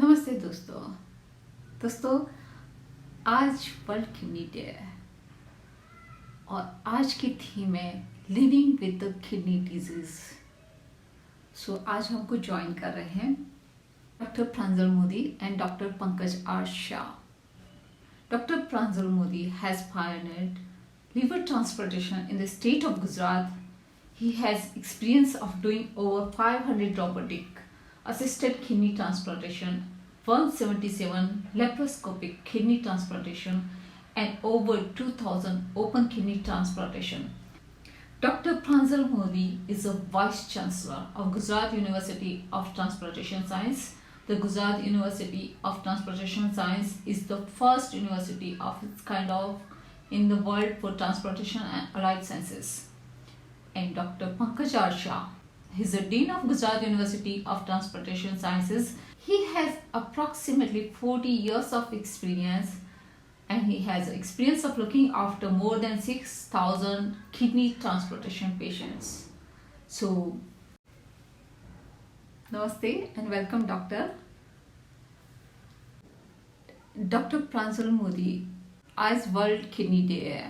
नमस्ते दोस्तों आज वर्ल्ड किडनी डे है और आज की थीम है living with the kidney disease. So आज हमको ज्वाइन कर रहे हैं doctor Pranjal Modi and doctor Pankaj R Shah. Doctor Pranjal Modi has pioneered liver transplantation in the state of Gujarat. He has experience of doing over 500 robotic assisted kidney transplantation, 177 laparoscopic kidney transplantation, and over 2000 open kidney transplantation. Dr. Pranjal Modi is a Vice Chancellor of Gujarat University of Transplantation Science. The Gujarat University of Transplantation Science is the first university of its kind in the world for transplantation and allied sciences. And Dr. Pankaj R. Shah, he is the Dean of Gujarat University of Transplantation Sciences. He has approximately 40 years of experience and he has experience of looking after more than 6,000 kidney transplantation patients. So, namaste and welcome Dr. Dr. Pranjal Modi, आज world kidney day है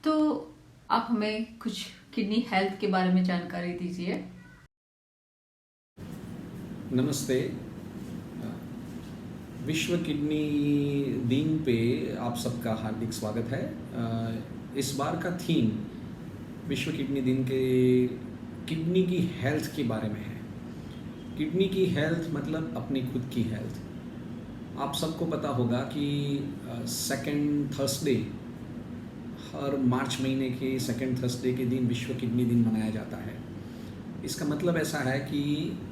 तो आप हमें कुछ kidney health के बारे में जानकारी दीजिए। नमस्ते। विश्व किडनी दिन पे आप सबका हार्दिक स्वागत है। इस बार का थीम विश्व किडनी दिन के किडनी की हेल्थ के बारे में है। किडनी की हेल्थ मतलब अपनी खुद की हेल्थ। आप सबको पता होगा कि सेकेंड थर्सडे, हर मार्च महीने के सेकेंड थर्सडे के दिन विश्व किडनी दिन मनाया जाता है। इसका मतलब ऐसा है कि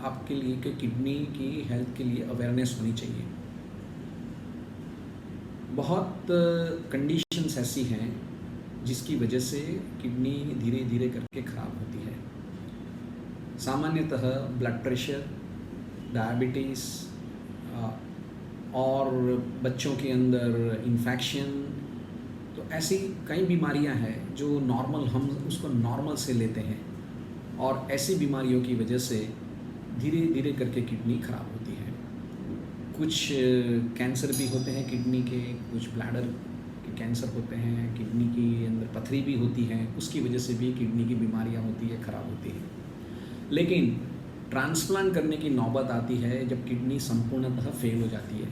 आपके लिए कि किडनी की हेल्थ के लिए अवेयरनेस होनी चाहिए। बहुत कंडीशंस ऐसी हैं जिसकी वजह से किडनी धीरे धीरे करके ख़राब होती है। सामान्यतः ब्लड प्रेशर, डायबिटीज़ और बच्चों के अंदर इन्फेक्शन, तो ऐसी कई बीमारियां हैं जो नॉर्मल, हम उसको नॉर्मल से लेते हैं और ऐसी बीमारियों की वजह से धीरे धीरे करके किडनी ख़राब होती है। कुछ कैंसर भी होते हैं किडनी के, कुछ ब्लैडर के कैंसर होते हैं, किडनी के अंदर पथरी भी होती है, उसकी वजह से भी किडनी की बीमारियां होती है, ख़राब होती है। लेकिन ट्रांसप्लांट करने की नौबत आती है जब किडनी संपूर्णतः फेल हो जाती है।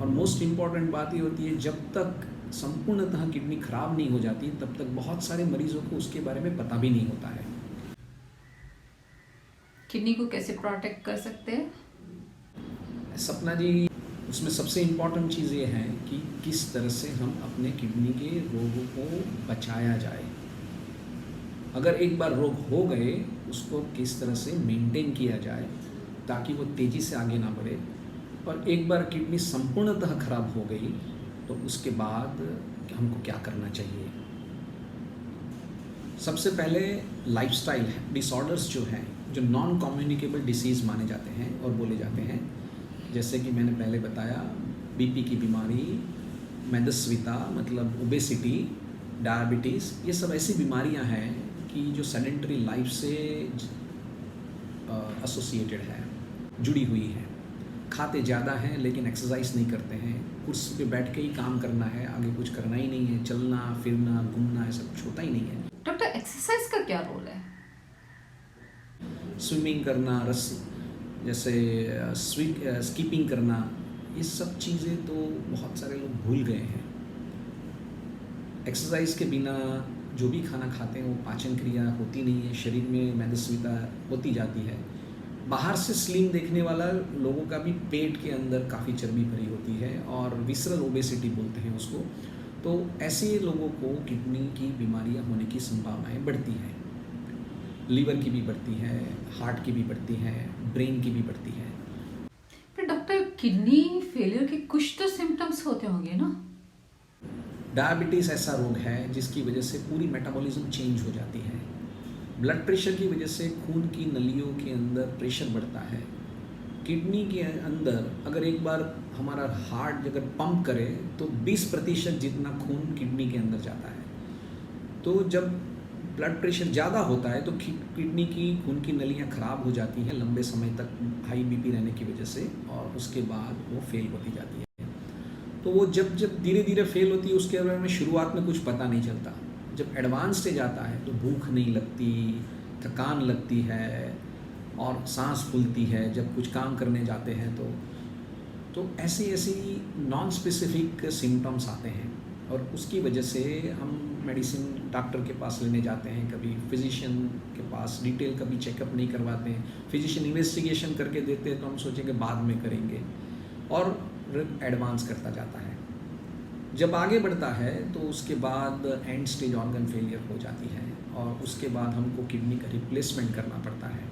और मोस्ट इम्पॉर्टेंट बात ये होती है, जब तक संपूर्णतः किडनी खराब नहीं हो जाती तब तक बहुत सारे मरीजों को उसके बारे में पता भी नहीं होता है। किडनी को कैसे प्रोटेक्ट कर सकते हैं सपना जी? उसमें सबसे इम्पॉर्टेंट चीज़ ये है कि किस तरह से हम अपने किडनी के रोगों को बचाया जाए। अगर एक बार रोग हो गए, उसको किस तरह से मेंटेन किया जाए ताकि वो तेज़ी से आगे ना बढ़े। और एक बार किडनी संपूर्णतः खराब हो गई तो उसके बाद हमको क्या करना चाहिए? सबसे पहले लाइफस्टाइल डिसऑर्डर्स जो हैं, जो नॉन कम्युनिकेबल डिसीज़ माने जाते हैं और बोले जाते हैं, जैसे कि मैंने पहले बताया, बीपी की बीमारी, मेदस्विता मतलब ओबेसिटी, डायबिटीज़, ये सब ऐसी बीमारियां हैं कि जो सेडेंटरी लाइफ से एसोसिएटेड है, जुड़ी हुई है। खाते ज़्यादा हैं लेकिन एक्सरसाइज नहीं करते हैं, कुर्सी पे बैठ के ही काम करना है, आगे कुछ करना ही नहीं है, चलना फिरना घूमना ऐसा कुछ होता ही नहीं है। डॉक्टर, एक्सरसाइज का क्या रोल है? स्विमिंग करना, जैसे स्कीपिंग करना, ये सब चीज़ें तो बहुत सारे लोग भूल गए हैं। एक्सरसाइज के बिना जो भी खाना खाते हैं वो पाचन क्रिया होती नहीं है, शरीर में मेदस्विता होती जाती है। बाहर से स्लिम देखने वाला लोगों का भी पेट के अंदर काफ़ी चर्बी भरी होती है और विसरल ओबेसिटी बोलते हैं उसको। तो ऐसे लोगों को किडनी की बीमारियां होने की संभावनाएं बढ़ती हैं। लीवर की भी बढ़ती है, हार्ट की भी बढ़ती है, ब्रेन की भी बढ़ती है। पर डॉक्टर, किडनी फेलियर के कुछ तो सिम्टम्स होते होंगे ना? डायबिटीज़ ऐसा रोग है जिसकी वजह से पूरी मेटाबॉलिज्म चेंज हो जाती है। ब्लड प्रेशर की वजह से खून की नलियों के अंदर प्रेशर बढ़ता है। किडनी के अंदर अगर एक बार हमारा हार्ट अगर पंप करे तो 20% जितना खून किडनी के अंदर जाता है। तो जब ब्लड प्रेशर ज़्यादा होता है तो किडनी की खून की नलियाँ ख़राब हो जाती हैं लंबे समय तक हाई बीपी रहने की वजह से, और उसके बाद वो फेल होती जाती है। तो वो जब जब धीरे धीरे फेल होती है उसके बारे में शुरुआत में कुछ पता नहीं चलता। जब एडवांस स्टेज आता है तो भूख नहीं लगती, थकान लगती है और सांस फूलती है जब कुछ काम करने जाते हैं तो ऐसी ऐसी नॉन स्पेसिफिक सिम्टम्स आते हैं, और उसकी वजह से हम मेडिसिन डॉक्टर के पास लेने जाते हैं, कभी फिजिशियन के पास डिटेल कभी चेकअप नहीं करवाते हैं, फिजिशियन इन्वेस्टिगेशन करके देते हैं तो हम सोचेंगे बाद में करेंगे, और एडवांस करता जाता है। जब आगे बढ़ता है तो उसके बाद एंड स्टेज ऑर्गन फेलियर हो जाती है, और उसके बाद हमको किडनी का रिप्लेसमेंट करना पड़ता है।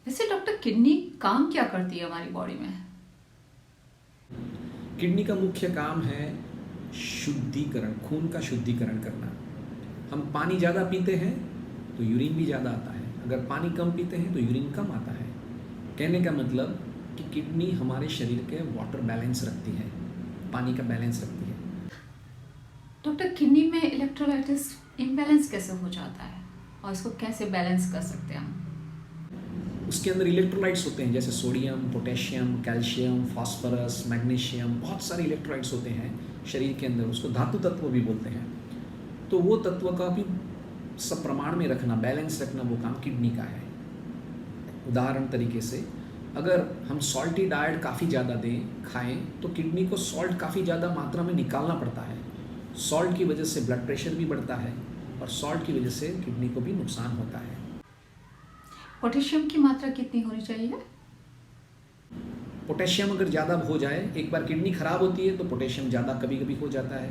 वैसे डॉक्टर, किडनी काम क्या करती है हमारी बॉडी में? किडनी का मुख्य काम है शुद्धिकरण, खून का शुद्धिकरण करना। हम पानी ज़्यादा पीते हैं तो यूरिन भी ज़्यादा आता है, अगर पानी कम पीते हैं तो यूरिन कम आता है। कहने का मतलब कि किडनी हमारे शरीर के वाटर बैलेंस रखती है, पानी का बैलेंस रखती है। डॉक्टर, किडनी में इलेक्ट्रोलाइटिस इम्बैलेंस कैसे हो जाता है और इसको कैसे बैलेंस कर सकते हैं हम? उसके अंदर इलेक्ट्रोलाइट्स होते हैं, जैसे sodium, potassium, calcium, phosphorus, magnesium, बहुत सारे इलेक्ट्रोलाइट्स होते हैं शरीर के अंदर, उसको धातु तत्व भी बोलते हैं। तो वो तत्व का भी सब प्रमाण में रखना, बैलेंस रखना, वो काम किडनी का है। उदाहरण तरीके से अगर हम सॉल्टी डाइट काफ़ी ज़्यादा खाएं तो किडनी को सॉल्ट काफ़ी ज़्यादा मात्रा में निकालना पड़ता है। सॉल्ट की वजह से ब्लड प्रेशर भी बढ़ता है, और सॉल्ट की वजह से किडनी को भी नुकसान होता है। पोटेशियम की मात्रा कितनी होनी चाहिए? पोटेशियम अगर ज़्यादा हो जाए, एक बार किडनी ख़राब होती है तो पोटेशियम ज़्यादा कभी कभी हो जाता है।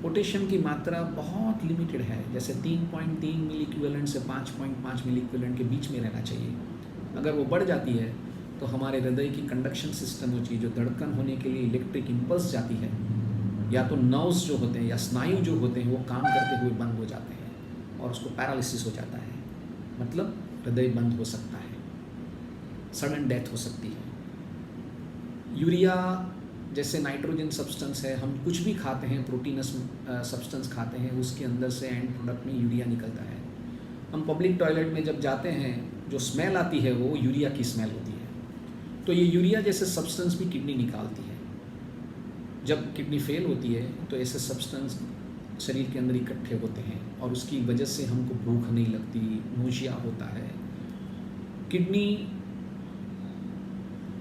पोटेशियम की मात्रा बहुत लिमिटेड है, जैसे 3.3 मिली इक्विवेलेंट से 5.5 मिली इक्विवेलेंट के बीच में रहना चाहिए। अगर वो बढ़ जाती है तो हमारे हृदय की कंडक्शन सिस्टम जो चीज़, जो धड़कन होने के लिए इलेक्ट्रिक इम्पल्स जाती है, या तो नर्व्स जो होते हैं या स्नायु जो होते हैं वो काम करते हुए बंद हो जाते हैं और उसको पैरालिसिस हो जाता है, मतलब हृदय बंद हो सकता है, सडन डेथ हो सकती है। यूरिया जैसे नाइट्रोजन सब्सटेंस है, हम कुछ भी खाते हैं, प्रोटीनस सब्सटेंस खाते हैं, उसके अंदर से एंड प्रोडक्ट में यूरिया निकलता है। हम पब्लिक टॉयलेट में जब जाते हैं, जो स्मेल आती है वो यूरिया की स्मेल होती है। तो ये यूरिया जैसे सब्सटेंस भी किडनी निकालती है। जब किडनी फेल होती है तो ऐसे सब्सटेंस शरीर के अंदर इकट्ठे होते हैं, और उसकी वजह से हमको भूख नहीं लगती, नोशिया होता है। किडनी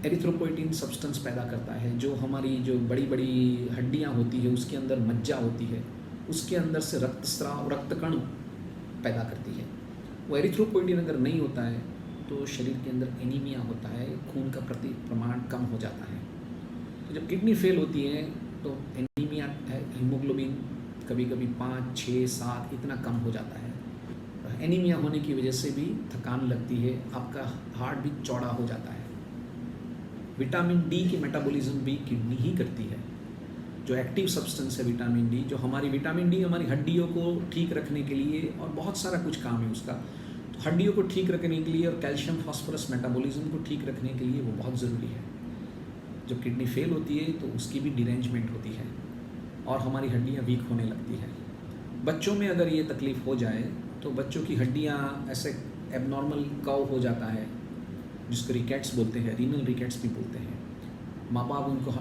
एरिथ्रोपोइटिन सब्सटेंस पैदा करता है, जो हमारी जो बड़ी बड़ी हड्डियां होती है उसके अंदर मज्जा होती है, उसके अंदर से रक्तस्राव, रक्तकण पैदा करती है। वो एरिथ्रोपोइटिन अगर नहीं होता है तो शरीर के अंदर एनीमिया होता है, खून का प्रमाण कम हो जाता है। तो जब किडनी फेल होती है तो एनीमिया, हीमोग्लोबिन कभी कभी 5, 6, 7 इतना कम हो जाता है। एनीमिया होने की वजह से भी थकान लगती है, आपका हार्ट भी चौड़ा हो जाता है। विटामिन डी की मेटाबॉलिज्म भी किडनी ही करती है, जो एक्टिव सब्सटेंस है विटामिन डी, जो विटामिन डी हमारी हड्डियों को ठीक रखने के लिए, और बहुत सारा कुछ काम है उसका, तो हड्डियों को ठीक रखने के लिए और कैल्शियम फास्फोरस मेटाबॉलिज्म को ठीक रखने के लिए वो बहुत ज़रूरी है। जब किडनी फेल होती है तो उसकी भी डिरेंजमेंट होती है और हमारी हड्डियाँ वीक होने लगती है। बच्चों में अगर ये तकलीफ़ हो जाए तो बच्चों की हड्डियाँ ऐसे एबनॉर्मल कर्व हो जाता है, जिसको रिकेट्स बोलते हैं, रीनल रिकेट्स भी बोलते हैं। माँ बाप उनको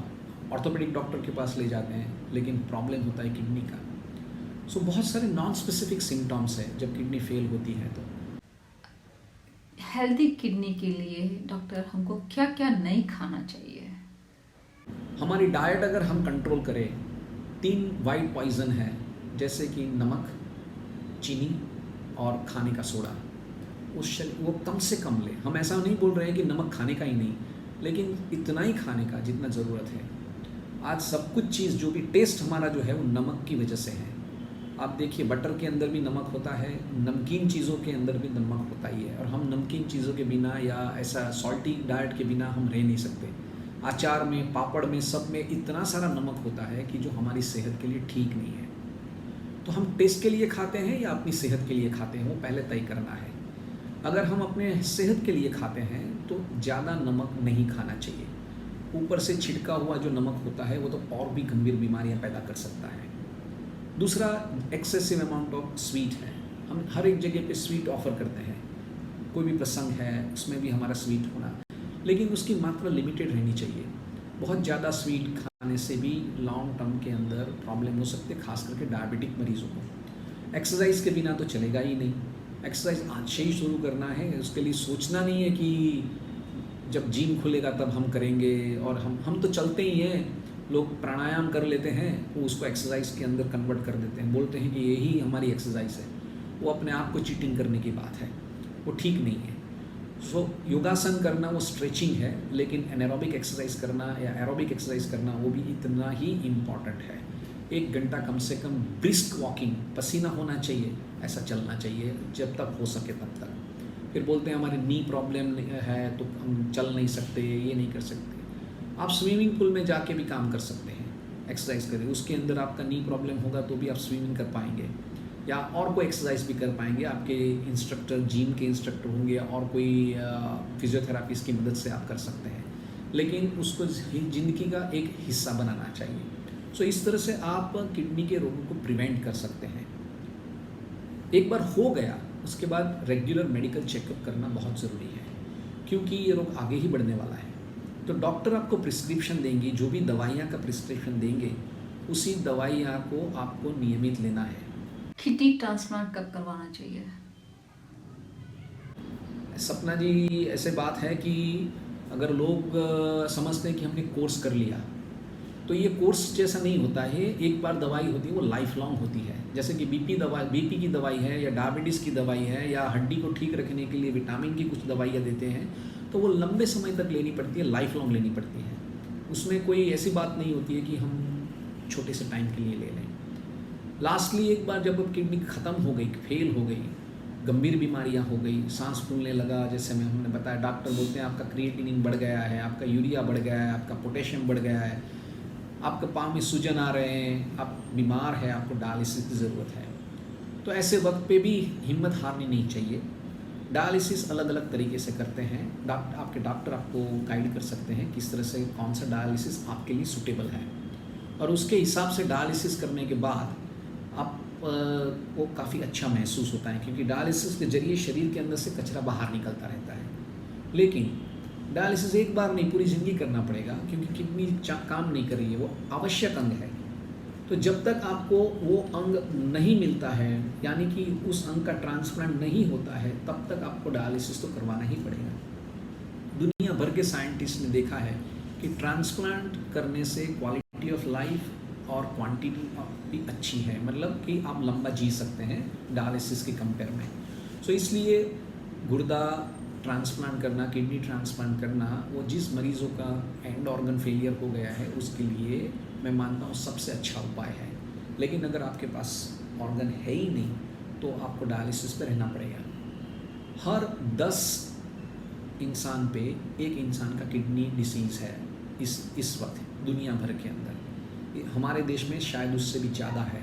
ऑर्थोपेडिक डॉक्टर के पास ले जाते हैं, लेकिन प्रॉब्लम होता है किडनी का। सो बहुत सारे नॉन स्पेसिफिक सिम्टम्स हैं जब किडनी फेल होती है। तो हेल्दी किडनी के लिए डॉक्टर हमको क्या क्या नहीं खाना चाहिए? हमारी डाइट अगर हम कंट्रोल करें, 3 वाइट पॉइजन है, जैसे कि नमक, चीनी और खाने का सोडा, वो कम से कम ले। हम ऐसा नहीं बोल रहे हैं कि नमक खाने का ही नहीं, लेकिन इतना ही खाने का जितना ज़रूरत है। आज सब कुछ चीज़ जो भी टेस्ट हमारा जो है वो नमक की वजह से है। आप देखिए बटर के अंदर भी नमक होता है, नमकीन चीज़ों के अंदर भी नमक होता ही है, और हम नमकीन चीज़ों के बिना या ऐसा सॉल्टी डाइट के बिना हम रह नहीं सकते। अचार में, पापड़ में, सब में इतना सारा नमक होता है कि जो हमारी सेहत के लिए ठीक नहीं है। तो हम टेस्ट के लिए खाते हैं या अपनी सेहत के लिए खाते हैं, वो पहले तय करना है। अगर हम अपने सेहत के लिए खाते हैं तो ज़्यादा नमक नहीं खाना चाहिए। ऊपर से छिड़का हुआ जो नमक होता है वो तो और भी गंभीर बीमारियां पैदा कर सकता है। दूसरा एक्सेसिव अमाउंट ऑफ स्वीट है। हम हर एक जगह पे स्वीट ऑफर करते हैं, कोई भी प्रसंग है उसमें भी हमारा स्वीट होना, लेकिन उसकी मात्रा लिमिटेड रहनी चाहिए। बहुत ज़्यादा स्वीट खाने से भी लॉन्ग टर्म के अंदर प्रॉब्लम हो सकते हैं, खास करके डायबिटिक मरीजों को। एक्सरसाइज के बिना तो चलेगा ही नहीं। एक्सरसाइज आज से ही शुरू करना है, उसके लिए सोचना नहीं है कि जब जिम खुलेगा तब हम करेंगे। और हम तो चलते ही हैं, लोग प्राणायाम कर लेते हैं, वो उसको एक्सरसाइज के अंदर कन्वर्ट कर देते हैं, बोलते हैं कि यही हमारी एक्सरसाइज है। वो अपने आप को चीटिंग करने की बात है, वो ठीक नहीं है। सो योगासन करना वो स्ट्रेचिंग है, लेकिन एनारोबिक एक्सरसाइज करना या एरोबिक एक्सरसाइज करना वो भी इतना ही इम्पॉर्टेंट है। 1 घंटा कम से कम ब्रिस्क वॉकिंग, पसीना होना चाहिए, ऐसा चलना चाहिए जब तक हो सके तब तक। फिर बोलते हैं हमारे नी प्रॉब्लम है तो हम चल नहीं सकते, ये नहीं कर सकते। आप स्विमिंग पूल में जाके भी काम कर सकते हैं, एक्सरसाइज करें, उसके अंदर आपका नी प्रॉब्लम होगा तो भी आप स्विमिंग कर पाएंगे, या और कोई एक्सरसाइज भी कर पाएंगे। आपके इंस्ट्रक्टर, जिम के इंस्ट्रक्टर होंगे, और कोई फिजियोथेरापिस्ट की मदद से आप कर सकते हैं, लेकिन उसको ज़िंदगी का एक हिस्सा बनाना चाहिए। सो इस तरह से आप किडनी के रोगों को प्रिवेंट कर सकते हैं। एक बार हो गया उसके बाद रेगुलर मेडिकल चेकअप करना बहुत ज़रूरी है, क्योंकि ये रोग आगे ही बढ़ने वाला है। तो डॉक्टर आपको प्रिस्क्रिप्शन देंगे, जो भी दवाइयाँ का प्रिस्क्रिप्शन देंगे उसी दवाइयाँ को आपको नियमित लेना है। किडनी ट्रांसप्लांट कब करवाना चाहिए? सपना जी, ऐसे बात है कि अगर लोग समझते हैं कि हमने कोर्स कर लिया, तो ये कोर्स जैसा नहीं होता है। एक बार दवाई होती है वो लाइफ लॉन्ग होती है। जैसे कि बीपी की दवाई है, या डायबिटीज़ की दवाई है, या हड्डी को ठीक रखने के लिए विटामिन की कुछ दवाइयाँ देते हैं, तो वो लंबे समय तक लेनी पड़ती है, लाइफ लॉन्ग लेनी पड़ती है। उसमें कोई ऐसी बात नहीं होती है कि हम छोटे से टाइम के लिए ले लें। लास्टली एक बार जब किडनी ख़त्म हो गई, फेल हो गई, गंभीर बीमारियां हो गई, सांस फूलने लगा, जैसे हमने बताया, डॉक्टर बोलते हैं आपका क्रिएटिनिन बढ़ गया है, आपका यूरिया बढ़ गया है, आपका पोटेशियम बढ़ गया है, आपके पाँव में सूजन आ रहे हैं, आप बीमार है, आपको डायलिसिस की ज़रूरत है। तो ऐसे वक्त पे भी हिम्मत हारनी नहीं चाहिए। डायलिसिस अलग अलग तरीके से करते हैं, आपके डॉक्टर आपको गाइड कर सकते हैं किस तरह से कौन सा डायलिसिस आपके लिए सूटेबल है, और उसके हिसाब से डायलिसिस करने के बाद आप वो काफ़ी अच्छा महसूस होता है, क्योंकि डायलिसिस के जरिए शरीर के अंदर से कचरा बाहर निकलता रहता है। लेकिन डायलिसिस एक बार नहीं, पूरी ज़िंदगी करना पड़ेगा, क्योंकि किडनी काम नहीं कर रही है, वो आवश्यक अंग है। तो जब तक आपको वो अंग नहीं मिलता है, यानी कि उस अंग का ट्रांसप्लांट नहीं होता है, तब तक आपको डायलिसिस तो करवाना ही पड़ेगा। दुनिया भर के साइंटिस्ट ने देखा है कि ट्रांसप्लांट करने से क्वालिटी ऑफ लाइफ और क्वांटिटी भी अच्छी है, मतलब कि आप लंबा जी सकते हैं डायलिसिस के कंपेयर में। सो इसलिए गुर्दा ट्रांसप्लांट करना, किडनी ट्रांसप्लांट करना, वो जिस मरीज़ों का एंड ऑर्गन फेलियर हो गया है उसके लिए मैं मानता हूँ सबसे अच्छा उपाय है। लेकिन अगर आपके पास ऑर्गन है ही नहीं तो आपको डायलिसिस पे रहना पड़ेगा। हर 10 इंसान पे एक इंसान का किडनी डिसीज़ है इस वक्त दुनिया भर के अंदर। हमारे देश में शायद उससे भी ज़्यादा है।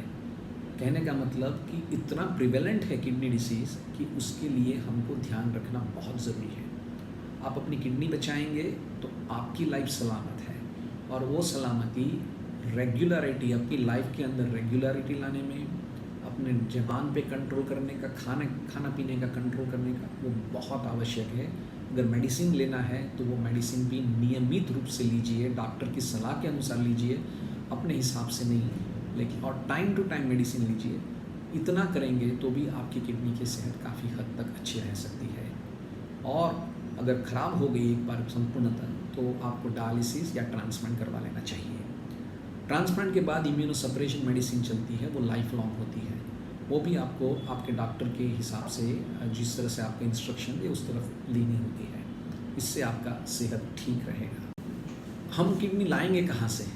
कहने का मतलब कि इतना प्रिवेलेंट है किडनी डिसीज़ कि उसके लिए हमको ध्यान रखना बहुत ज़रूरी है। आप अपनी किडनी बचाएंगे तो आपकी लाइफ सलामत है, और वो सलामती रेगुलरिटी, आपकी लाइफ के अंदर रेगुलरिटी लाने में, अपने ज़बान पे कंट्रोल करने का, खाना पीने का कंट्रोल करने का, वो बहुत आवश्यक है। अगर मेडिसिन लेना है तो वो मेडिसिन भी नियमित रूप से लीजिए, डॉक्टर की सलाह के अनुसार लीजिए, अपने हिसाब से नहीं, लेकिन और टाइम टू टाइम मेडिसिन लीजिए। इतना करेंगे तो भी आपकी किडनी की सेहत काफ़ी हद तक अच्छी रह सकती है। और अगर ख़राब हो गई एक बार संपूर्णतः, तो आपको डायलिसिस या ट्रांसप्लांट करवा लेना चाहिए। ट्रांसप्लांट के बाद इम्यूनोसप्रेशन मेडिसिन चलती है, वो लाइफ लॉन्ग होती है। वो भी आपको आपके डॉक्टर के हिसाब से, जिस तरह से आपको इंस्ट्रक्शन दे उस तरफ लेनी होती है। इससे आपका सेहत ठीक रहेगा। हम किडनी लाएंगे कहाँ से?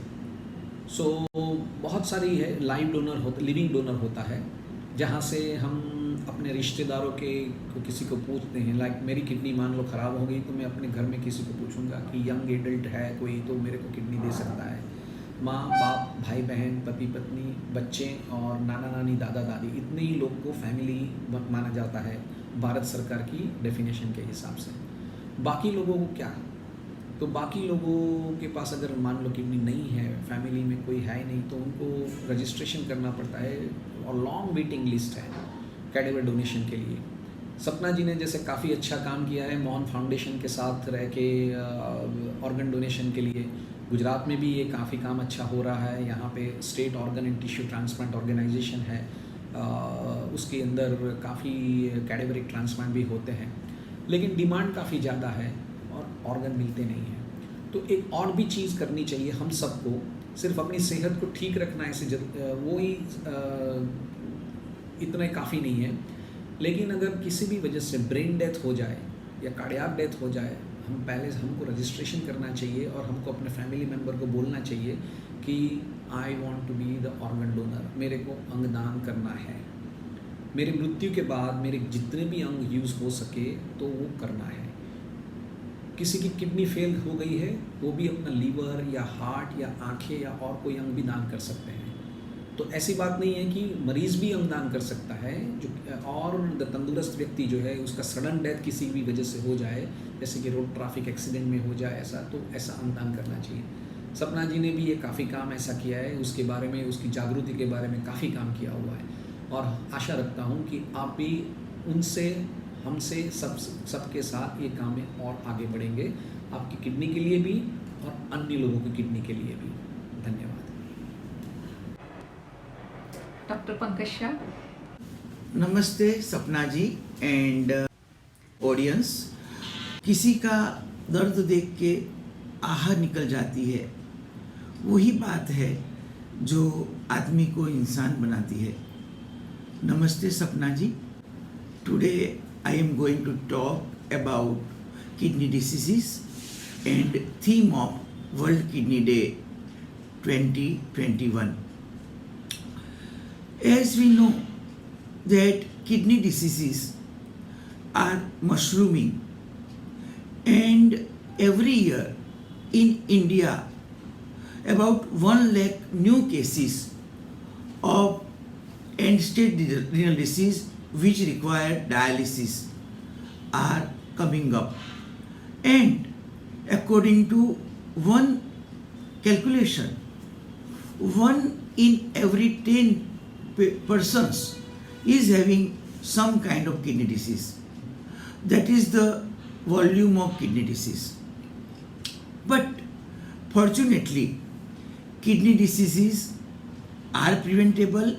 बहुत सारी है, लाइव डोनर होता, लिविंग डोनर होता है, जहाँ से हम अपने रिश्तेदारों के किसी को पूछते हैं। लाइक मेरी किडनी मान लो ख़राब हो गई, तो मैं अपने घर में किसी को पूछूंगा कि यंग एडल्ट है कोई तो मेरे को किडनी दे सकता है। माँ बाप, भाई बहन, पति पत्नी, बच्चे और नाना नानी, दादा दादी, इतने ही लोग को फैमिली माना जाता है भारत सरकार की डेफिनेशन के हिसाब से। बाकी लोगों को क्या? तो बाकी लोगों के पास अगर मान लो किडनी नहीं है, फैमिली में कोई है नहीं, तो उनको रजिस्ट्रेशन करना पड़ता है और लॉन्ग वेटिंग लिस्ट है कैडेवर डोनेशन के लिए। सपना जी ने जैसे काफ़ी अच्छा काम किया है मोहन फाउंडेशन के साथ रह के ऑर्गन डोनेशन के लिए। गुजरात में भी ये काफ़ी काम अच्छा हो रहा है। यहाँ पे state organ and tissue transplant organisation है, उसके अंदर काफ़ी कैडेवरिक ट्रांसप्लांट भी होते हैं, लेकिन डिमांड काफ़ी ज़्यादा है और ऑर्गन मिलते नहीं हैं। तो एक और भी चीज़ करनी चाहिए हम सबको, सिर्फ अपनी सेहत को ठीक रखना ऐसे वो ही इतना काफ़ी नहीं है, लेकिन अगर किसी भी वजह से ब्रेन डेथ हो जाए या कार्डियक डेथ हो जाए, हमको रजिस्ट्रेशन करना चाहिए और हमको अपने फैमिली मेम्बर को बोलना चाहिए कि I want to be the organ donor, मेरे को अंगदान करना है। मेरी मृत्यु के बाद मेरे जितने भी अंग यूज़ हो सके तो वो करना है। किसी की किडनी फेल हो गई है, वो भी अपना लीवर या हार्ट या आँखें या और कोई अंग भी दान कर सकते हैं। तो ऐसी बात नहीं है कि मरीज़ भी अंग दान कर सकता है, जो और तंदुरुस्त व्यक्ति जो है उसका सडन डेथ किसी भी वजह से हो जाए, जैसे कि रोड ट्रैफिक एक्सीडेंट में हो जाए ऐसा, तो ऐसा अंग दान करना चाहिए। सपना जी ने भी ये काफ़ी काम ऐसा किया है, उसके बारे में, उसकी जागृति के बारे में काफ़ी काम किया हुआ है और आशा रखता हूँ कि आप भी उनसे, हमसे, सबके साथ ये काम में और आगे बढ़ेंगे, आपकी किडनी के लिए भी और अन्य लोगों की किडनी के लिए भी। धन्यवाद। डॉक्टर पंकज शाह। नमस्ते सपना जी एंड ऑडियंस। किसी का दर्द देख के आह निकल जाती है, वही बात है जो आदमी को इंसान बनाती है। नमस्ते Sapna ji. Today I am going to talk about kidney diseases and theme of world kidney day 2021. As we know that kidney diseases are mushrooming, and every year in India about 1 lakh new cases of end-stage renal disease which require dialysis are coming up, and according to one calculation, 1 in every 10 persons is having some kind of kidney disease. That is the volume of kidney disease. But fortunately, kidney diseases are preventable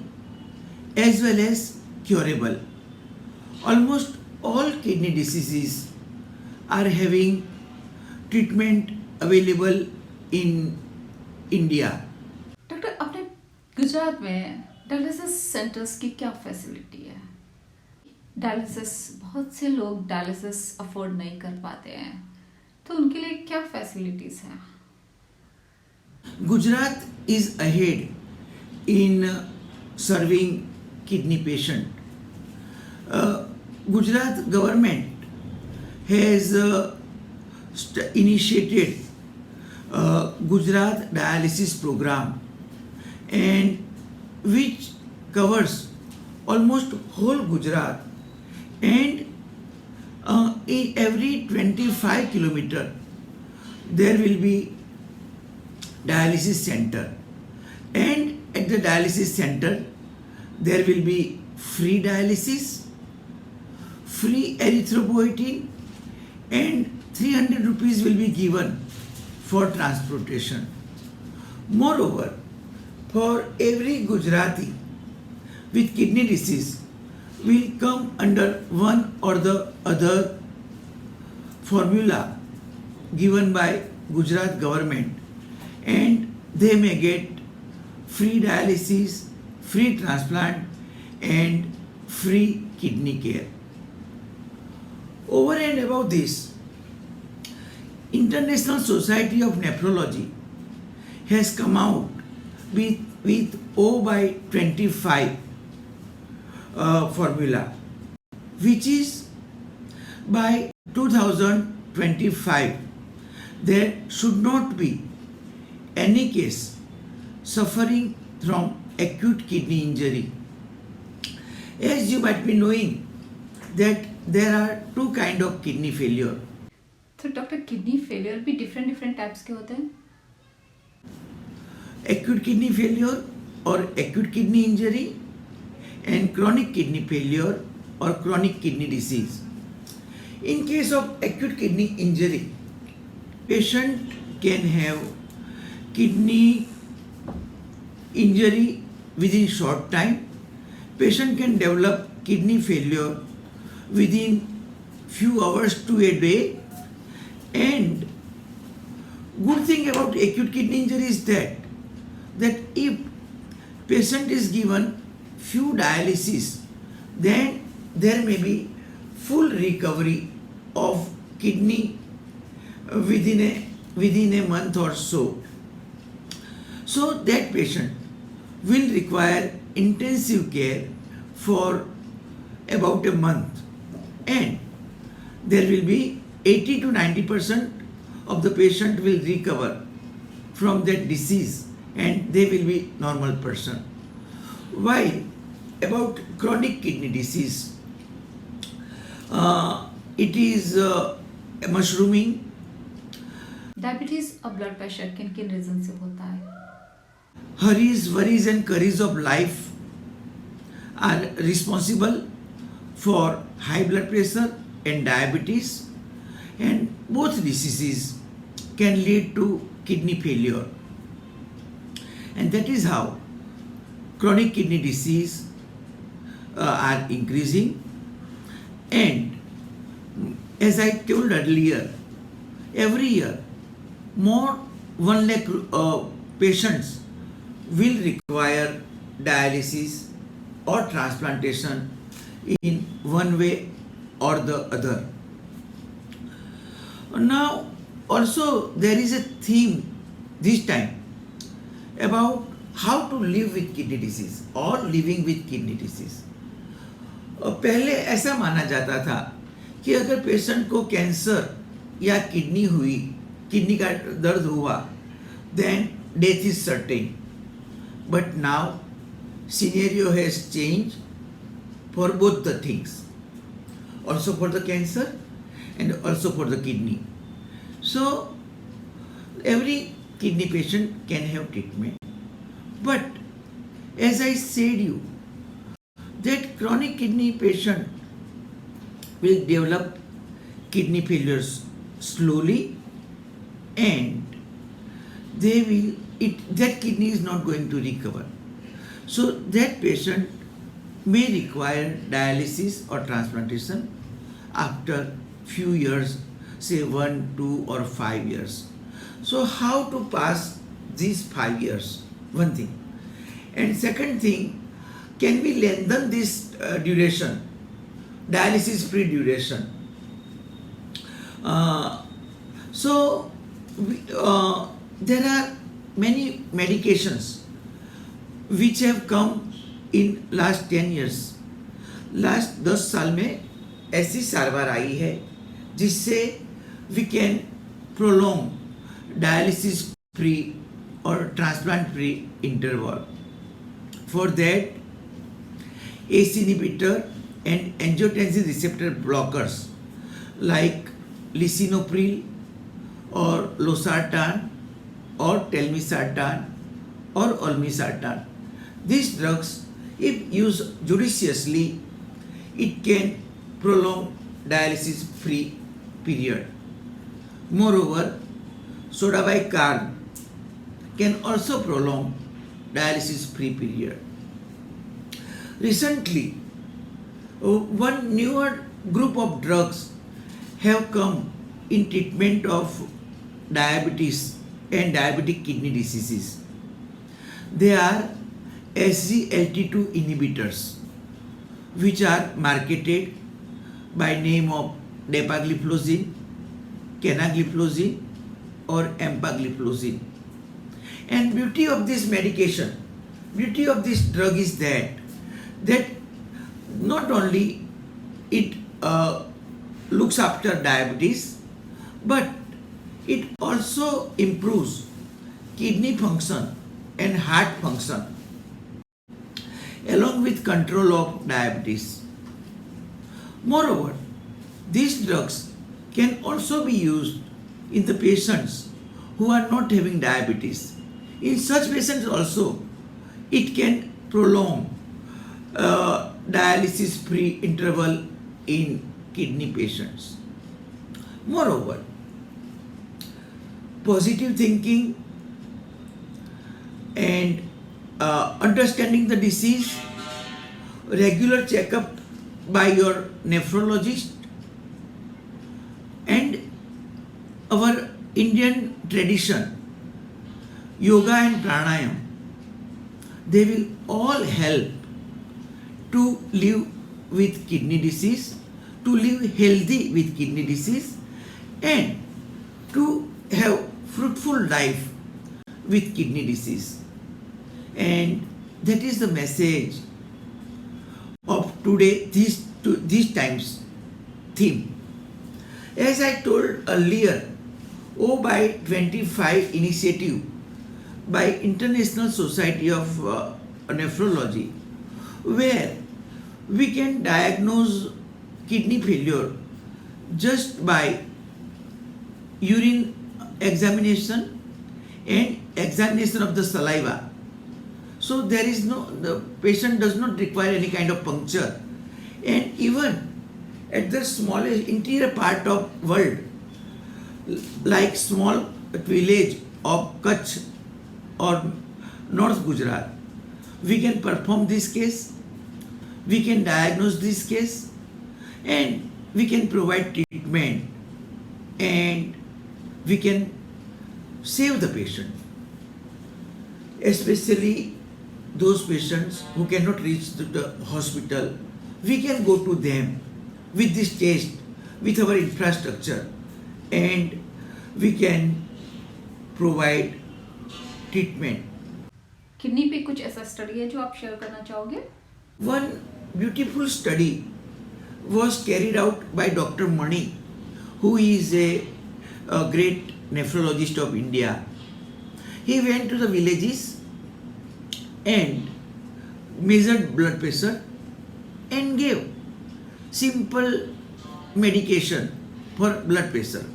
as well as curable. Almost all kidney diseases are having treatment available in India. Doctor, अपने गुजरात में dialysis centres की क्या facility है? Dialysis, बहुत से लोग dialysis afford नहीं कर पाते हैं, तो उनके लिए क्या फैसिलिटीज हैं? Gujarat is ahead in serving kidney patient. Gujarat government has initiated Gujarat dialysis program, and which covers almost whole Gujarat, and in every 25 kilometer there will be dialysis center, and at the dialysis center there will be free dialysis, free erythropoietin, and 300 rupees will be given for transportation. Moreover, for every Gujarati with kidney disease will come under one or the other formula given by Gujarat government, and they may get free dialysis, free transplant, and free kidney care. Over and above this, International Society of Nephrology has come out with O by 25 formula, which is by 2025 there should not be any case suffering from acute kidney injury. As you might be knowing that there are 2 kinds of kidney failure. तो doctor kidney failure भी different different types के होते हैं? Acute kidney failure or acute kidney injury and chronic kidney failure or chronic kidney disease. In case of acute kidney injury, patient can have kidney injury within short time. Patient can develop kidney failure within few hours to a day. And good thing about acute kidney injury is that if patient is given few dialysis, then there may be full recovery of kidney within a month or so. So that patient will require intensive care for about a month, and there will be 80 to 90% of the patient will recover from that disease and they will be normal person. While about chronic kidney disease, it is mushrooming. Diabetes और blood pressure किन किन reason से होता है? Hurries, worries, and curries of life are responsible for high blood pressure and diabetes, and both diseases can lead to kidney failure. And that is how chronic kidney disease are increasing. And as I told earlier, every year more 1 lakh patients will require dialysis or transplantation in one way or the other. Now also there is a theme this time about how to live with kidney disease or living with kidney disease. पहले ऐसा माना जाता था कि अगर patient को cancer या kidney का दर्द हुआ, then death is certain. But now scenario has changed for both the things, also for the cancer and also for the kidney. So every kidney patient can have treatment. But as I said you, that chronic kidney patient will develop kidney failures slowly, and that kidney is not going to recover. So that patient may require dialysis or transplantation after few years, say 1, 2 or 5 years. So how to pass these 5 years? One thing. And second thing, can we lengthen this duration, dialysis free duration? There are many medications which have come in last 10 years. Last 10 साल में ऐसी सारवार आई है जिससे we can prolong dialysis free or transplant free interval. For that, ACE inhibitor and angiotensin receptor blockers like lisinopril or losartan or telmisartan or olmesartan. These drugs, if used judiciously, it can prolong dialysis free period. Moreover, soda bicarb can also prolong dialysis free period. Recently, one newer group of drugs have come in treatment of diabetes and diabetic kidney diseases. They are SGLT2 inhibitors, which are marketed by name of dapagliflozin, canagliflozin or empagliflozin. And beauty of this medication, beauty of this drug is that not only it looks after diabetes, but it also improves kidney function and heart function along with control of diabetes. Moreover, these drugs can also be used in the patients who are not having diabetes. In such patients also, it can prolong dialysis free interval in kidney patients. Moreover, positive thinking and understanding the disease, regular checkup by your nephrologist, and our Indian tradition, yoga and pranayam, they will all help to live with kidney disease, to live healthy with kidney disease, and to have fruitful life with kidney disease. And that is the message of today, these times theme. As I told earlier, O by 25 initiative by International Society of Nephrology, where we can diagnose kidney failure just by urine examination and examination of the saliva. So the patient does not require any kind of puncture. And even at the smallest interior part of world, like small village of Kutch or North Gujarat, we can perform this case, we can diagnose this case, and we can provide treatment, and we can save the patient. Especially those patients who cannot reach the hospital, we can go to them with this test, with our infrastructure, and we can provide treatment. Kidney पे कुछ ऐसा study है जो आप share करना चाहोगे? One beautiful study was carried out by Dr. Mani, who is a great nephrologist of India. He went to the villages and measured blood pressure and gave simple medication for blood pressure,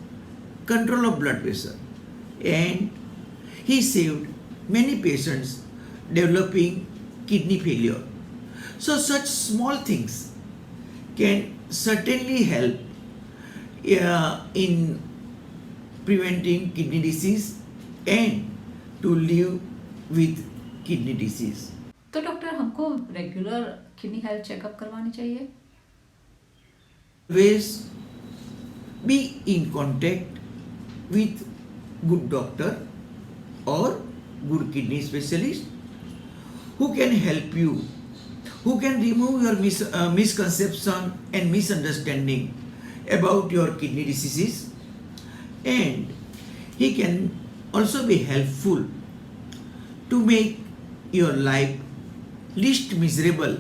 control of blood pressure, and he saved many patients developing kidney failure. So such small things can certainly help in preventing kidney disease and to live with kidney disease. तो doctor हमको regular kidney health checkup करवानी चाहिए? Always be in contact with good doctor or good kidney specialist who can help you, who can remove your misconception and misunderstanding about your kidney diseases, and he can also be helpful to make your life least miserable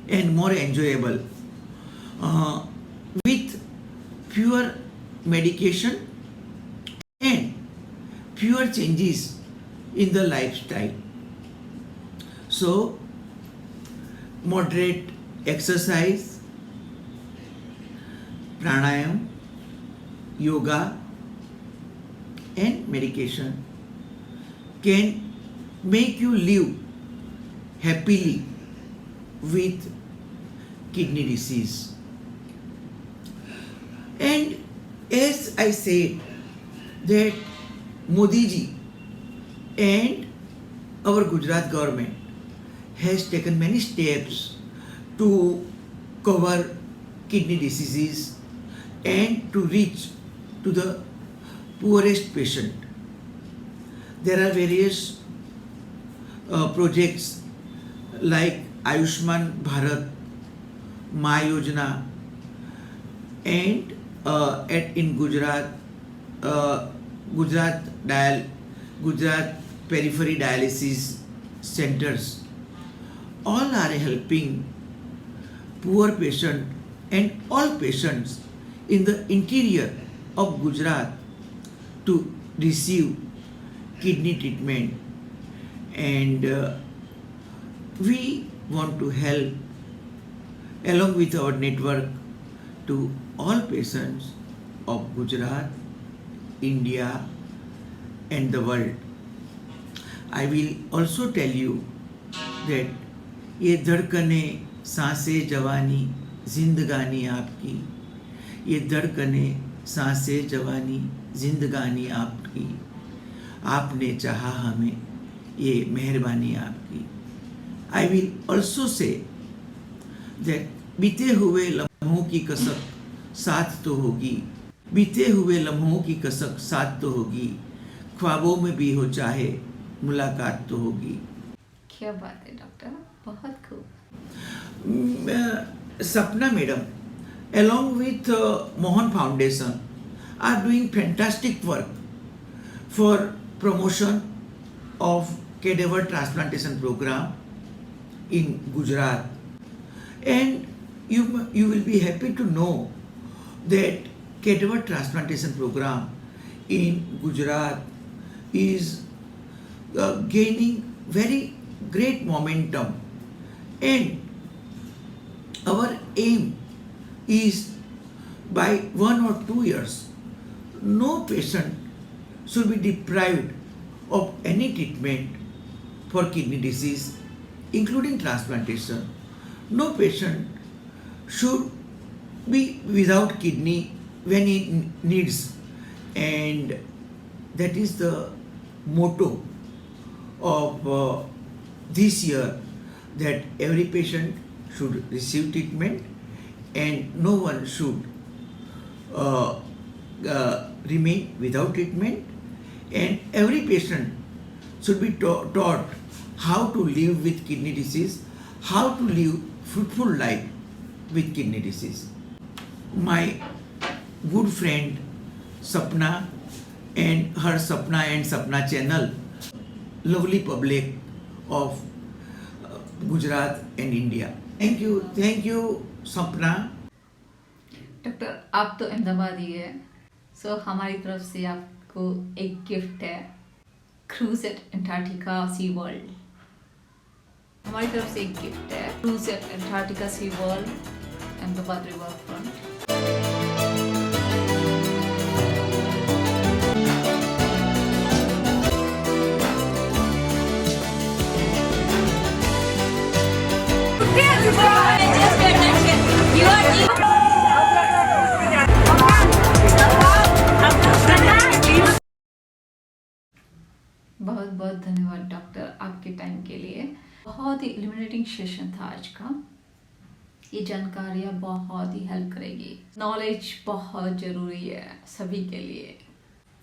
and more enjoyable with fewer medication and fewer changes in the lifestyle. So, moderate exercise, pranayam, yoga, and medication can make you live happily with kidney disease. And as I said, that Modi ji and our Gujarat government has taken many steps to cover kidney diseases and to reach to the poorest patient. There are various projects like Ayushman Bharat, Ma Yojana, and in Gujarat, Gujarat Periphery Dialysis Centers, all are helping poor patient and all patients in the interior of Gujarat to receive kidney treatment. And we want to help along with our network to all patients of Gujarat, India, and the world. I will also tell you that ये धड़कने सांसें जवानी जिंदगानी आपकी, ये धड़कने सांसें जवानी जिंदगानी आपकी, आपने चाहा हमें ये मेहरबानी आपकी. I will also say that बीते हुए लम्हों की कसक साथ तो होगी, बीते हुए लम्हों की कसक साथ तो होगी, ख्वाबों में भी हो चाहे मुलाकात तो होगी. क्या बात है डॉक्टर, बहुत खूब. Sapna madam, along with Mohan Foundation, are doing fantastic work for promotion of cadaver transplantation program in Gujarat. And you will be happy to know that cadaver transplantation program in Gujarat is gaining very great momentum, and our aim is by 1 or 2 years no patient should be deprived of any treatment for kidney disease, including transplantation. No patient should be without kidney when he needs, and that is the motto of this year, that every patient should receive treatment and no one should remain without treatment, and every patient should be taught how to live with kidney disease, how to live fruitful life with kidney disease. My good friend Sapna and her Sapna and Sapna channel, lovely public of Gujarat and India. Thank you Sapna. Doctor आप तो अहमदाबादी है, सो हमारी तरफ से आपको एक gift है, cruise eight Antarctica सी world. हमारी तरफ से एक गिफ्ट है, क्रूज एट अंटार्कटिका सी वर्ल्ड, अहमदाबाद रिवर फ्रंट. बहुत बहुत धन्यवाद डॉक्टर आपके टाइम के लिए. बहुत ही इल्यूमिनेटिंग सेशन था आज का. ये जानकारियाँ बहुत ही हेल्प करेगी. नॉलेज बहुत ज़रूरी है सभी के लिए.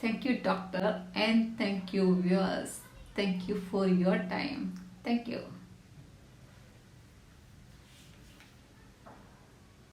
Thank you doctor and thank you viewers. Thank you for your time. Thank you.